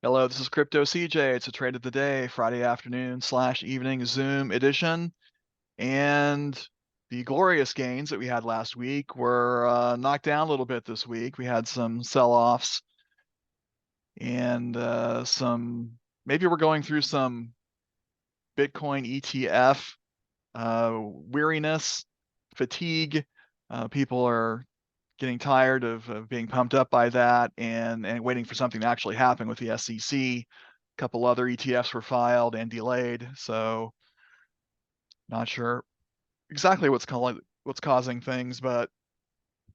Hello, this is Crypto CJ. It's a trade of the day, Friday afternoon / evening Zoom edition. And the glorious gains that we had last week were knocked down a little bit this week. We had some sell-offs and maybe we're going through some Bitcoin ETF weariness, fatigue. People are getting tired of being pumped up by that and waiting for something to actually happen with the SEC. A couple other ETFs were filed and delayed, so not sure exactly what's causing things, but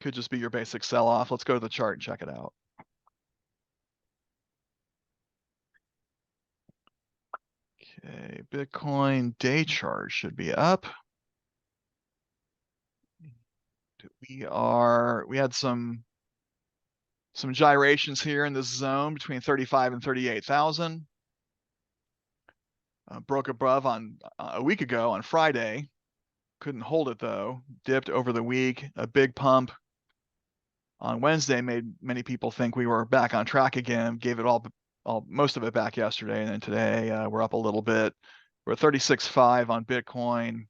could just be your basic sell-off. Let's go to the chart and check it out. Okay, Bitcoin day chart should be up. We had some gyrations here in this zone between 35 and 38,000. Broke above on a week ago on Friday. Couldn't hold it though. Dipped over the week. A big pump on Wednesday made many people think we were back on track again. Gave it most of it back yesterday, and then today we're up a little bit. We're at 36.5 on Bitcoin.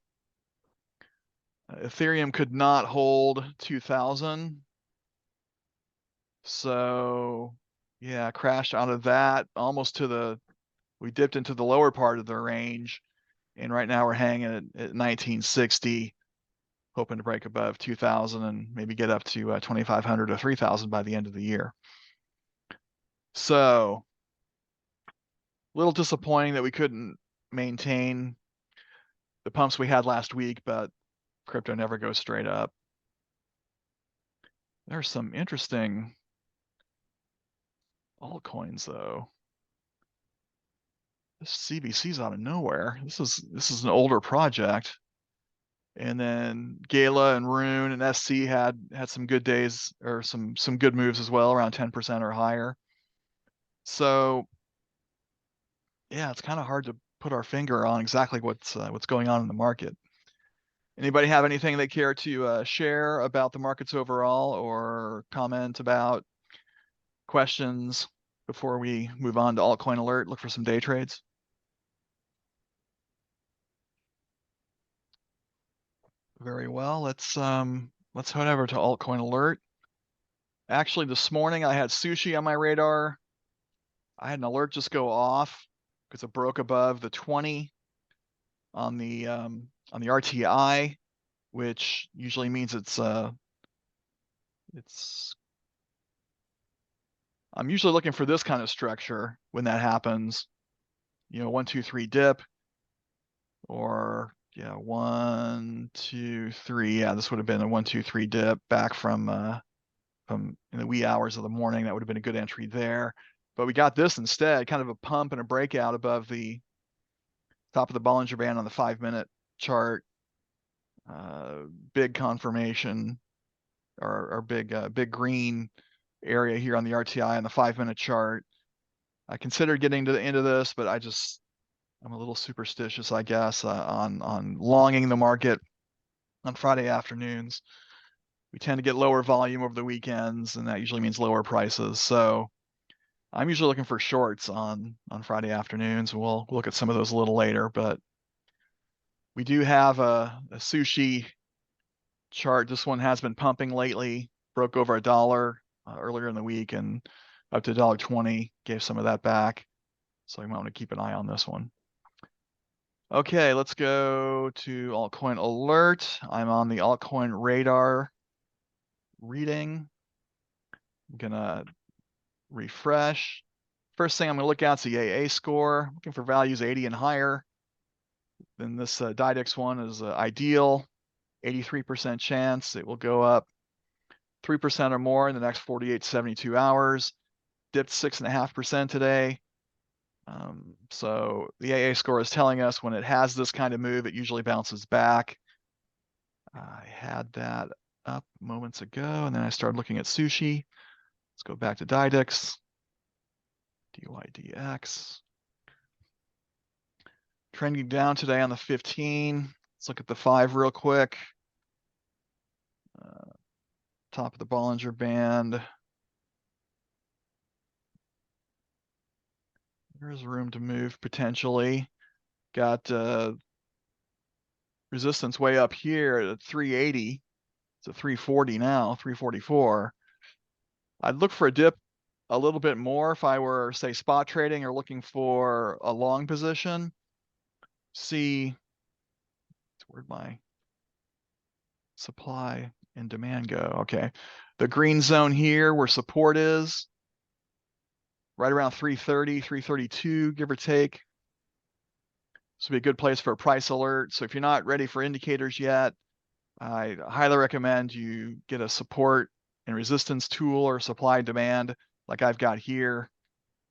Ethereum could not hold 2,000. So yeah, crashed out of that almost we dipped into the lower part of the range, and right now we're hanging at 1960, hoping to break above 2,000 and maybe get up to 2,500 or 3,000 by the end of the year. So a little disappointing that we couldn't maintain the pumps we had last week, but crypto never goes straight up. There's some interesting altcoins though. This CBC's out of nowhere. This is an older project. And then Gala and Rune and SC had some good days or some good moves as well, around 10% or higher. So yeah, it's kind of hard to put our finger on exactly what's going on in the market. Anybody have anything they care to share about the markets overall, or comment about questions before we move on to Altcoin Alert? Look for some day trades. Very well. Let's head over to Altcoin Alert. Actually, this morning I had sushi on my radar. I had an alert just go off because it broke above the 20 on the RTI, which usually means it's I'm usually looking for this kind of structure when that happens. 1, 2, 3 dip, or yeah, 1, 2, 3. Yeah, this would have been a 1, 2, 3 dip back from in the wee hours of the morning. That would have been a good entry there. But we got this instead, kind of a pump and a breakout above the top of the Bollinger Band on the 5-minute chart. Big confirmation, or big green area here on the RTI on the 5-minute chart. I considered getting to the end of this, but I'm a little superstitious, I guess, on longing the market on Friday afternoons. We tend to get lower volume over the weekends, and that usually means lower prices. So I'm usually looking for shorts on Friday afternoons. We'll look at some of those a little later, but we do have a sushi chart. This one has been pumping lately. Broke over $1 earlier in the week and up to $1.20. Gave some of that back. So you might want to keep an eye on this one. Okay, let's go to Altcoin Alert. I'm on the altcoin radar reading. I'm gonna refresh. First thing I'm gonna look at is the AA score. Looking for values 80 and higher. Then this DIDEX one is ideal. 83% chance it will go up 3% or more in the next 48 to 72 hours. Dipped 6.5% today. So the AA score is telling us when it has this kind of move, it usually bounces back. I had that up moments ago, and then I started looking at sushi. Let's go back to DIDEX. DYDX. Trending down today on the 15. Let's look at the 5 real quick. Top of the Bollinger Band. There's room to move potentially. Got resistance way up here at 380. It's at 340 now, 344. I'd look for a dip a little bit more if I were, say, spot trading or looking for a long position. See, where'd my supply and demand go? Okay. The green zone here where support is, right around 330, 332, give or take. This would be a good place for a price alert. So if you're not ready for indicators yet, I highly recommend you get a support and resistance tool or supply and demand like I've got here.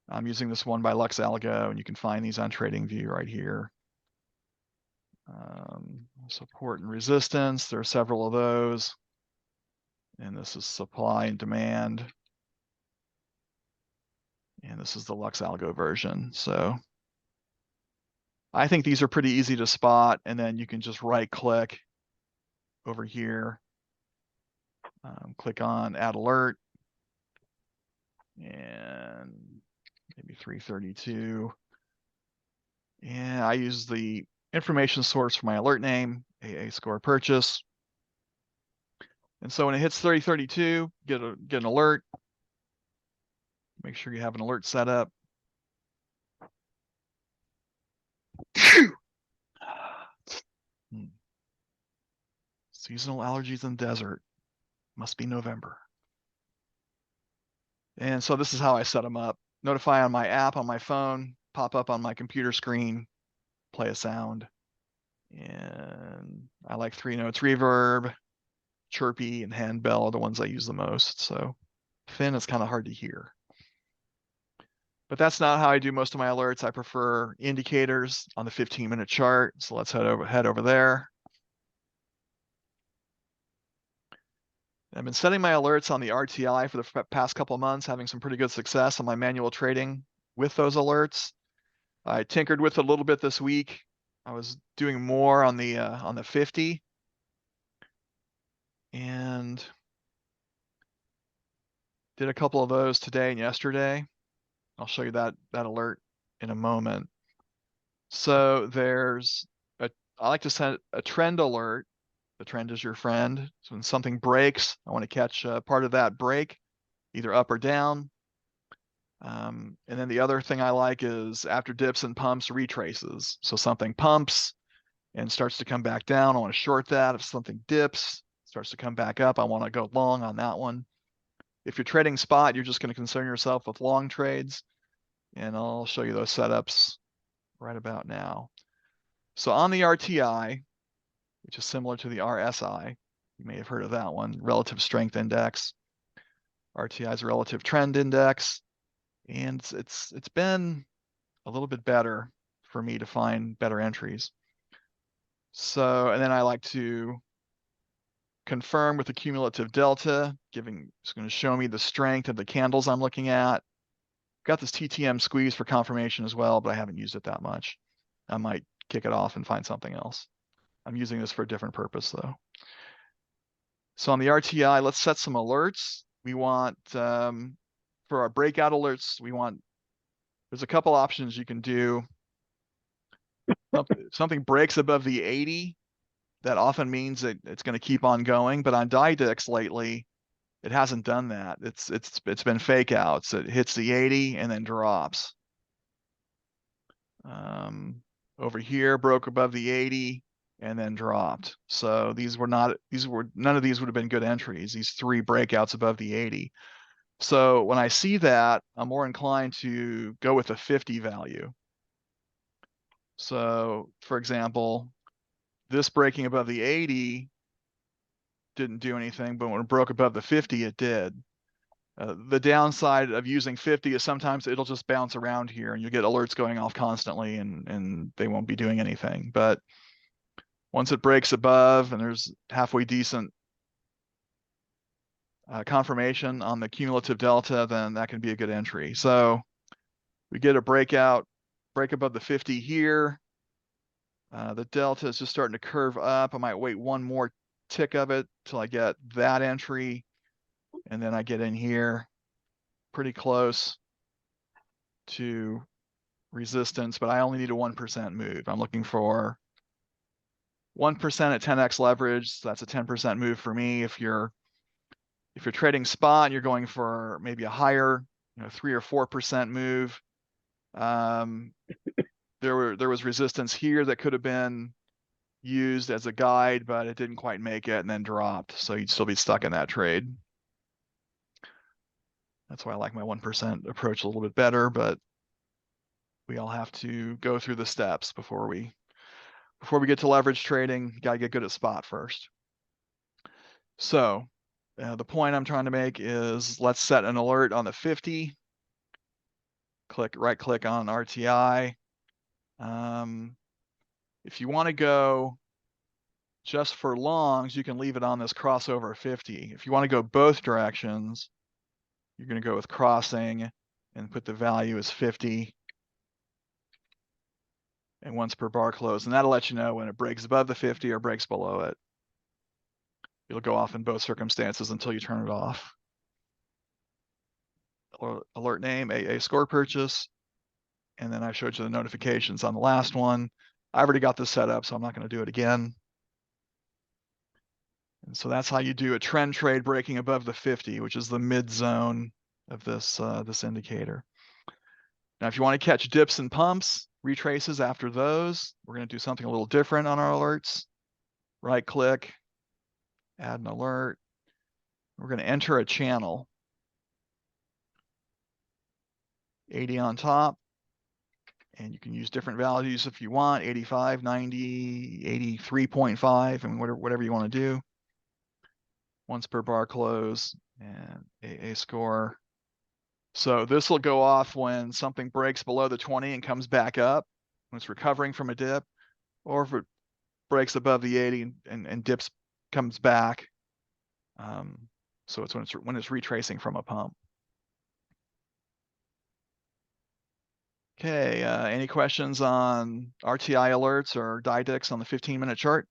I'm using this one by Algo, and you can find these on TradingView right here. Support and resistance, there are several of those. And this is supply and demand. And this is the Algo version. So I think these are pretty easy to spot, and then you can just right click over here, click on add alert, and maybe 332. And I use the information source for my alert name, AA score purchase. And so when it hits 3032, get an alert. Make sure you have an alert set up. Seasonal allergies in the desert. Must be November. And so this is how I set them up. Notify on my app on my phone, pop up on my computer screen, play a sound. And I like 3 notes reverb, chirpy, and handbell are the ones I use the most. So thin is kind of hard to hear. But that's not how I do most of my alerts. I prefer indicators on the 15-minute chart. So let's head over there. I've been setting my alerts on the RTI for the past couple of months, having some pretty good success on my manual trading with those alerts. I tinkered with it a little bit this week. I was doing more on the 50, and did a couple of those today and yesterday. I'll show you that alert in a moment. So I like to set a trend alert. The trend is your friend. So when something breaks, I want to catch part of that break, either up or down. And then the other thing I like is after dips and pumps, retraces. So something pumps and starts to come back down, I want to short that. If something dips, starts to come back up, I want to go long on that one. If you're trading spot, you're just going to concern yourself with long trades. And I'll show you those setups right about now. So on the RTI, which is similar to the RSI, you may have heard of that one, relative strength index. RTI is a relative trend index. And it's been a little bit better for me to find better entries. So, and then I like to confirm with the cumulative delta, it's going to show me the strength of the candles I'm looking at. Got this TTM squeeze for confirmation as well, but I haven't used it that much. I might kick it off and find something else. I'm using this for a different purpose though. So on the RTI, let's set some alerts. We want, for our breakout alerts, there's a couple options you can do. Something breaks above the 80, that often means that it's going to keep on going. But on DIDX lately, it hasn't done that. It's been fake outs. It hits the 80 and then drops. Over here, broke above the 80 and then dropped. So none of these would have been good entries. These 3 breakouts above the 80. So when I see that, I'm more inclined to go with a 50 value. So for example, this breaking above the 80 didn't do anything, but when it broke above the 50, it did. The downside of using 50 is sometimes it'll just bounce around here and you get alerts going off constantly and they won't be doing anything. But once it breaks above and there's halfway decent confirmation on the cumulative delta, then that can be a good entry. So we get a break above the 50 here. The delta is just starting to curve up. I might wait one more tick of it till I get that entry. And then I get in here pretty close to resistance, but I only need a 1% move. I'm looking for 1% at 10x leverage. So that's a 10% move for me. If you're trading spot and you're going for maybe a higher, 3 or 4% move, there was resistance here that could have been used as a guide, but it didn't quite make it and then dropped. So you'd still be stuck in that trade. That's why I like my 1% approach a little bit better, but we all have to go through the steps before we get to leverage trading. You got to get good at spot first. So the point I'm trying to make is let's set an alert on the 50. Right click on RTI. If you want to go just for longs, you can leave it on this crossover 50. If you want to go both directions, you're going to go with crossing and put the value as 50 and once per bar close. And that'll let you know when it breaks above the 50 or breaks below it. It'll go off in both circumstances until you turn it off. Alert name, AA score purchase. And then I showed you the notifications on the last one. I already got this set up, so I'm not going to do it again. And so that's how you do a trend trade breaking above the 50, which is the mid zone of this indicator. Now, if you want to catch dips and pumps, retraces after those, we're going to do something a little different on our alerts. Right click, add an alert. We're going to enter a channel. 80 on top. And you can use different values if you want, 85, 90, 83.5, and whatever you want to do. Once per bar close and AA score. So this will go off when something breaks below the 20 and comes back up, when it's recovering from a dip, or if it breaks above the 80 and dips, comes back. So it's when it's retracing from a pump. Okay, any questions on RTI alerts or DIDIX on the 15-minute chart?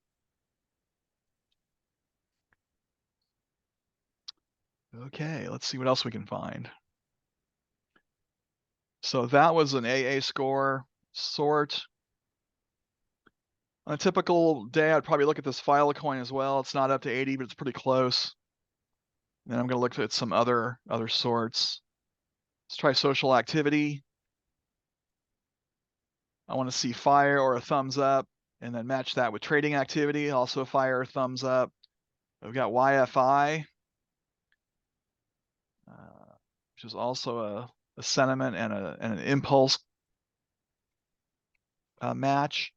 Okay, let's see what else we can find. So that was an AA score sort. On a typical day, I'd probably look at this Altcoin as well. It's not up to 80, but it's pretty close. And then I'm going to look at some other sorts. Let's try social activity. I want to see fire or a thumbs up, and then match that with trading activity. Also fire or thumbs up. We've got YFI, which is also a sentiment and an impulse match,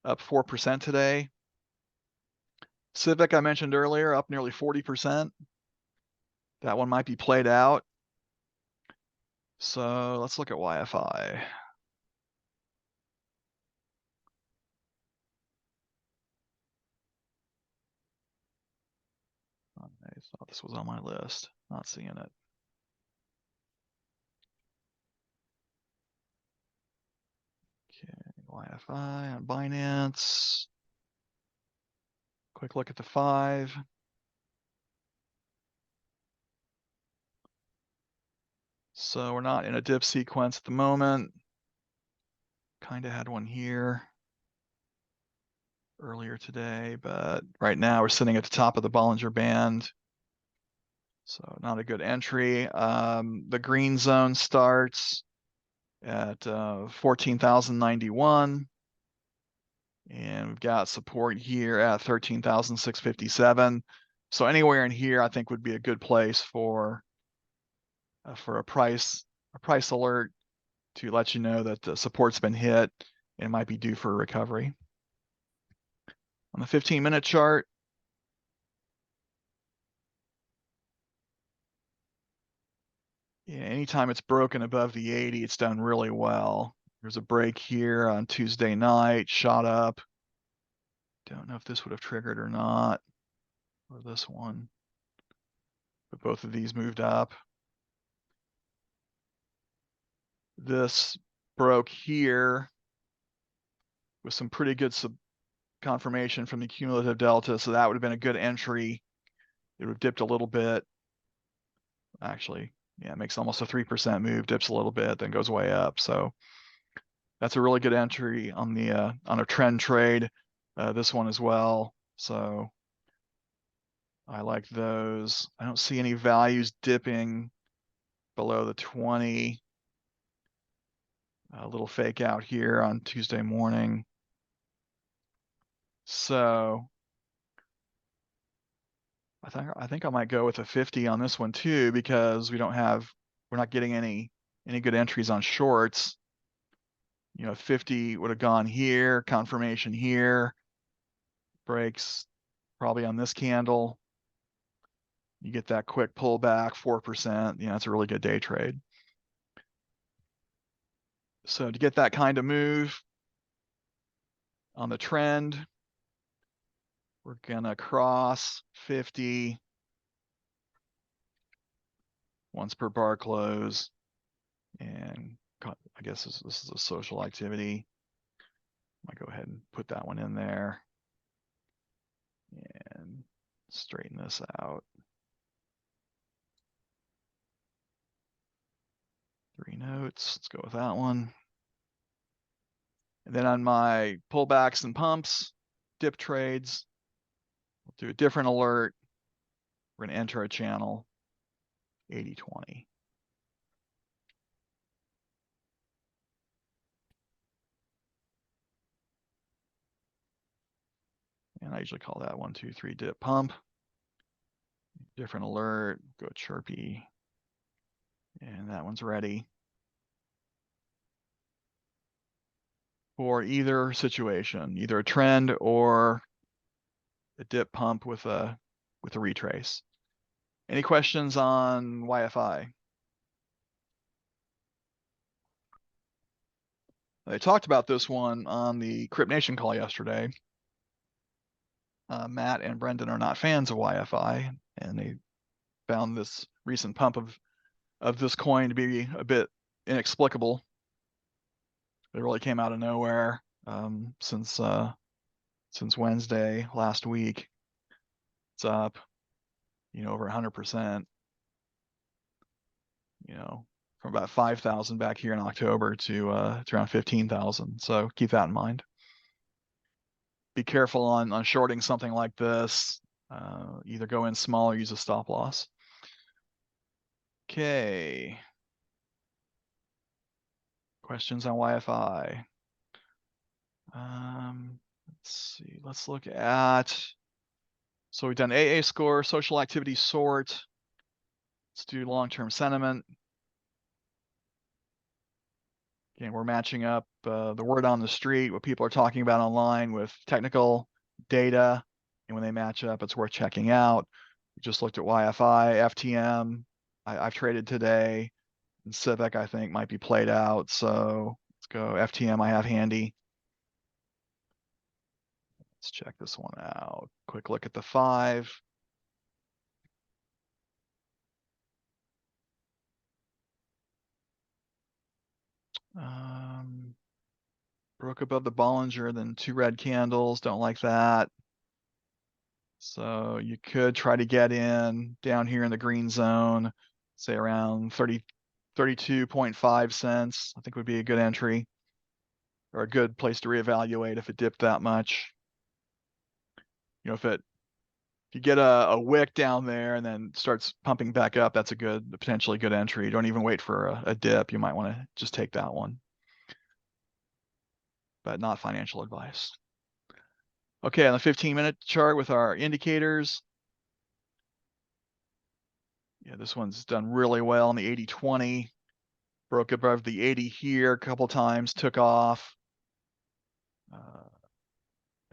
up 4% today. Civic, I mentioned earlier, up nearly 40%. That one might be played out. So let's look at YFI. I thought this was on my list. Not seeing it. Okay, YFI on Binance. Quick look at the 5. So we're not in a dip sequence at the moment. Kind of had one here earlier today, but right now we're sitting at the top of the Bollinger Band. So not a good entry. The green zone starts at 14,091. And we've got support here at 13,657. So anywhere in here, I think would be a good place for a price alert to let you know that the support's been hit and might be due for a recovery. On the 15-minute chart, anytime it's broken above the 80, it's done really well. There's a break here on Tuesday night, shot up. Don't know if this would have triggered or not, or this one, but both of these moved up. This broke here with some pretty good confirmation from the cumulative delta, so that would have been a good entry. It would have dipped a little bit. Actually, yeah, it makes almost a 3% move, dips a little bit, then goes way up. So That's a really good entry on the on a trend trade. This one as well. So I like those. I don't see any values dipping below the 20. A little fake out here on Tuesday morning. So I think I might go with a 50 on this one too, because we're not getting any good entries on shorts. 50 would have gone here, confirmation here, breaks probably on this candle. You get that quick pullback, 4%. It's a really good day trade. So to get that kind of move on the trend, we're gonna cross 50 once per bar close, and I guess this is a social activity. I might go ahead and put that one in there and straighten this out. 3 notes, let's go with that one. And then on my pullbacks and pumps, dip trades, we'll do a different alert. We're gonna enter a channel, 80-20. And I usually call that 1, 2, 3 dip pump. Different alert, go chirpy. And that one's ready for either situation, either a trend or a dip pump with a retrace. Any questions on YFI? They talked about this one on the CryptNation call yesterday. Matt and Brendan are not fans of YFI, and they found this recent pump of this coin to be a bit inexplicable. It really came out of nowhere since Wednesday last week. It's up, over 100%. From about 5,000 back here in October to around 15,000. So keep that in mind. Be careful on shorting something like this. Either go in small or use a stop loss. Okay. Questions on YFI? Let's see. Let's look at. So we've done AA score, social activity sort. Let's do long-term sentiment. Again, we're matching up the word on the street, what people are talking about online, with technical data. And when they match up, it's worth checking out. We just looked at YFI, FTM. I've traded today. And Civic, I think, might be played out. So let's go FTM I have handy. Let's check this one out. Quick look at the 5. Broke above the Bollinger, then 2 red candles. Don't like that. So you could try to get in down here in the green zone, say around 32.5 cents. I think would be a good entry, or a good place to reevaluate if it dipped that much. If you get a wick down there and then starts pumping back up, that's a potentially good entry. Don't even wait for a dip. You might want to just take that one, but not financial advice. Okay, on the 15-minute chart with our indicators. Yeah, this one's done really well on the 80-20. Broke above the 80 here a couple times, took off,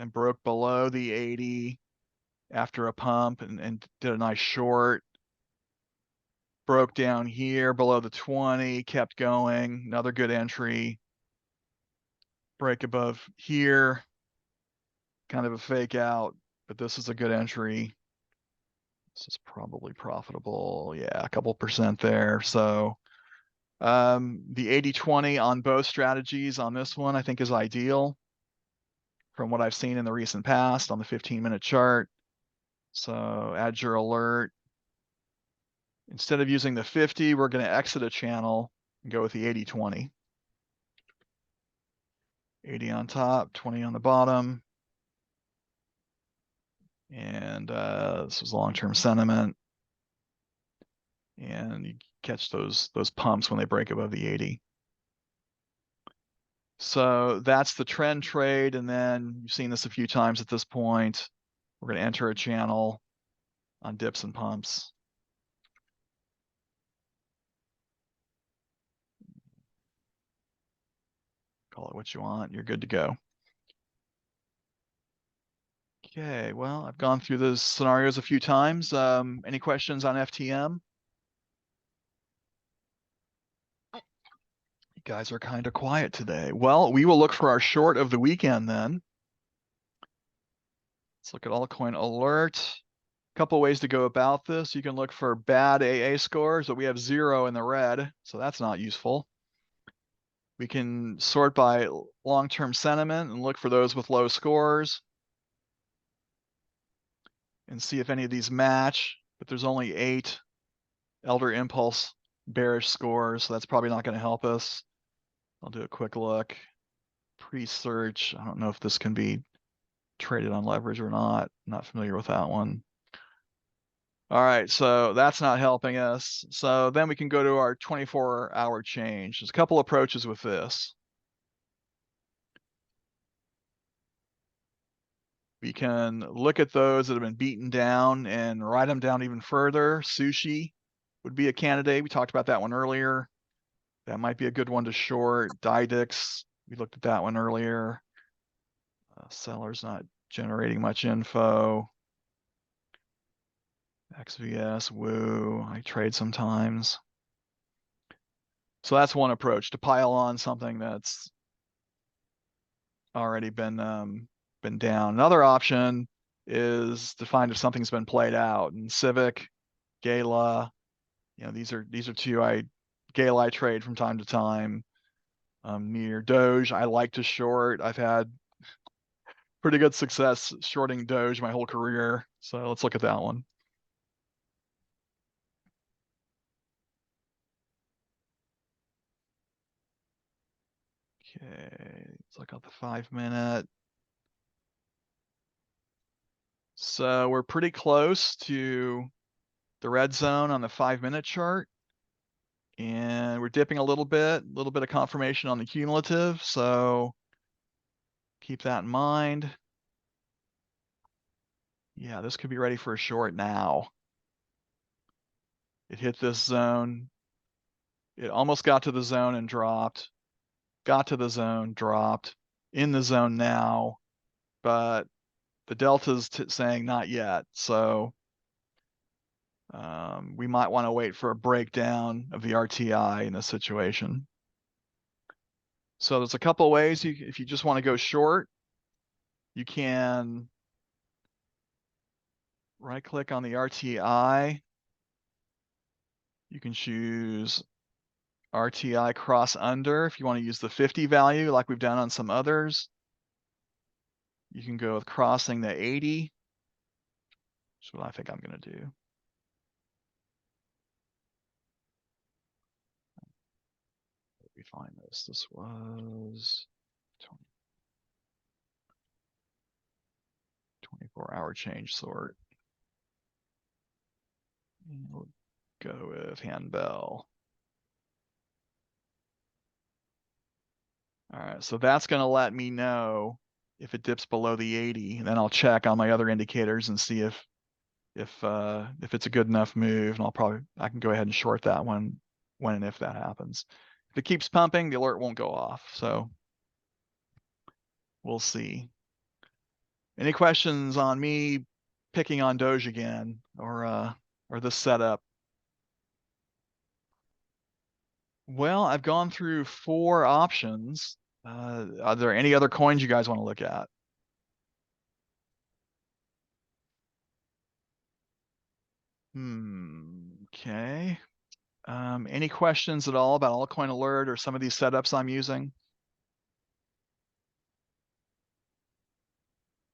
and broke below the 80 after a pump and did a nice short. Broke down here below the 20, kept going, another good entry. Break above here, kind of a fake out, but this is a good entry. This is probably profitable. Yeah, a couple percent there. So the 80-20 on both strategies on this one, I think, is ideal from what I've seen in the recent past on the 15-minute chart. So add your alert. Instead of using the 50, we're going to exit a channel and go with the 80-20. 80 on top, 20 on the bottom. And this was long-term sentiment. And you catch those pumps when they break above the 80. So that's the trend trade. And then you've seen this a few times at this point. We're going to enter a channel on dips and pumps. Call it what you want. You're good to go. Okay, well, I've gone through those scenarios a few times. Any questions on FTM? You guys are kind of quiet today. Well, we will look for our short of the weekend then. Let's look at Altcoin Alert. A couple ways to go about this. You can look for bad AA scores, but we have 0 in the red, so that's not useful. We can sort by long-term sentiment and look for those with low scores and see if any of these match, but there's only 8 Elder Impulse bearish scores, so that's probably not going to help us. I'll do a quick look. Pre-search, I don't know if this can be traded on leverage or not. I'm not familiar with that one. All right, so that's not helping us. So then we can go to our 24-hour change. There's a couple approaches with this. We can look at those that have been beaten down and write them down even further. Sushi would be a candidate. We talked about that one earlier. That might be a good one to short. Didix, we looked at that one earlier. Seller's not generating much info. XVS, Woo, I trade sometimes. So that's one approach, to pile on something that's already been down. Another option is to find if something's been played out. And Civic, Gala, these are two Gala I trade from time to time. Near Doge, I like to short. I've had pretty good success shorting Doge my whole career. So let's look at that one. Okay, let's look at the 5-minute. So we're pretty close to the red zone on the 5-minute chart. And we're dipping a little bit of confirmation on the cumulative. So keep that in mind. Yeah, this could be ready for a short now. It hit this zone. It almost got to the zone and dropped. Got to the zone, dropped. In the zone now, but the delta's saying not yet. So we might want to wait for a breakdown of the RTI in this situation. So there's a couple of ways. If you just want to go short, you can right click on the RTI. You can choose RTI cross under if you want to use the 50 value like we've done on some others. You can go with crossing the 80. That's what I think I'm going to do. Let me find this. This was 24-hour change sort. And we'll go with handbell. All right, so that's going to let me know if it dips below the 80. And then I'll check on my other indicators and see if it's a good enough move, and I can go ahead and short that one when and if that happens. If it keeps pumping, the alert won't go off. So we'll see. Any questions on me picking on Doge again or this setup? Well, I've gone through 4 options. Are there any other coins you guys want to look at? Okay. Any questions at all about Altcoin Alert or some of these setups I'm using?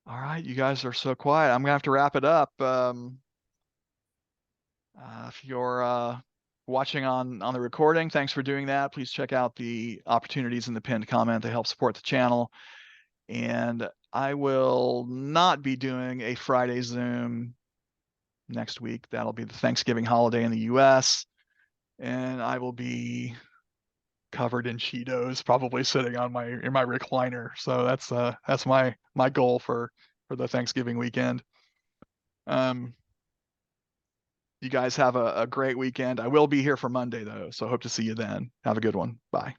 All right, you guys are so quiet. I'm gonna have to wrap it up. If you're watching on the recording. Thanks for doing that. Please check out the opportunities in the pinned comment to help support the channel. And I will not be doing a Friday Zoom next week. That'll be the Thanksgiving holiday in the US. And I will be covered in Cheetos, probably sitting on in my recliner. So that's my goal for the Thanksgiving weekend. You guys have a great weekend. I will be here for Monday though, so hope to see you then. Have a good one. Bye.